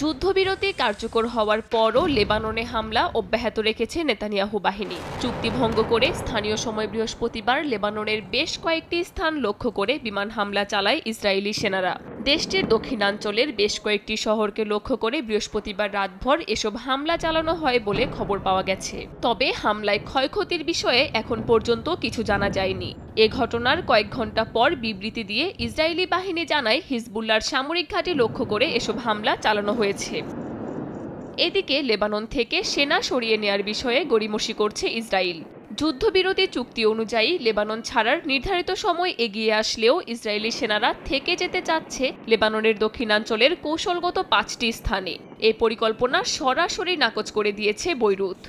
যুদ্ধবিরতি কার্যকর হওয়ার পরও লেবাননে হামলা অব্যাহত রেখেছে নেতানিয়াহু বাহিনী। চুক্তি ভঙ্গ করে স্থানীয় সময় বৃহস্পতিবার লেবাননের বেশ কয়েকটি স্থান লক্ষ্য করে বিমান হামলা চালায় ইসরায়েলি সেনারা। দেশটির দক্ষিণাঞ্চলের বেশ কয়েকটি শহরকে লক্ষ্য করে বৃহস্পতিবার রাতভর এসব হামলা চালানো হয় বলে খবর পাওয়া গেছে। তবে হামলায় ক্ষয়ক্ষতির বিষয়ে এখন পর্যন্ত কিছু জানা যায়নি। এ ঘটনার কয়েক ঘণ্টা পর বিবৃতি দিয়ে ইসরায়েলি বাহিনী জানায় হিজবুল্লাহর সামরিক ঘাঁটি লক্ষ্য করে এসব হামলা চালানো হয়েছে। এদিকে লেবানন থেকে সেনা সরিয়ে নেয়ার বিষয়ে গড়িমসি করছে ইসরায়েল। যুদ্ধবিরতি চুক্তি অনুযায়ী লেবানন ছাড়ার নির্ধারিত সময় এগিয়ে আসলেও ইসরায়েলি সেনারা থেকে যেতে চাচ্ছে লেবাননের দক্ষিণাঞ্চলের কৌশলগত 5টি স্থানে। এই পরিকল্পনা সরাসরি নাকচ করে দিয়েছে বৈরুত।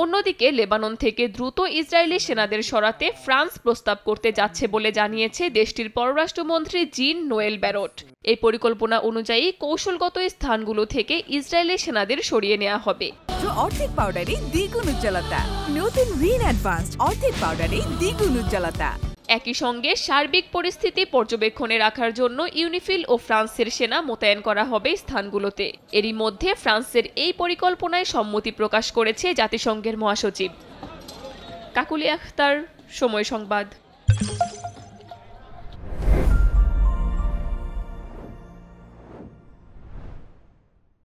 অন্যদিকে লেবানন থেকে দ্রুত ইসরায়েলি সেনাদের সরাতে ফ্রান্স প্রস্তাব করতে যাচ্ছে বলে জানিয়েছে দেশটির পররাষ্ট্রমন্ত্রী জিন নোয়েল ব্যারট। এই পরিকল্পনা অনুযায়ী কৌশলগত স্থানগুলো থেকে ইসরায়েলি সেনাদের সরিয়ে নেওয়া হবে। অর্ধেক পাউডারে দ্বিগুণ উজ্জ্বলতা, নতুন রিন অ্যাডভান্সড অর্ধেক পাউডারে দ্বিগুণ উজ্জ্বলতা। একই সঙ্গে সার্বিক পরিস্থিতি পর্যবেক্ষণে রাখার জন্য ইউনিফিল ও ফ্রান্সের সেনা মোতায়েন করা হবে স্থানগুলোতে। এরই মধ্যে ফ্রান্সের এই পরিকল্পনায় সম্মতি প্রকাশ করেছে জাতিসংঘের মহাসচিব। কাকুলি আখতার, সময় সংবাদ।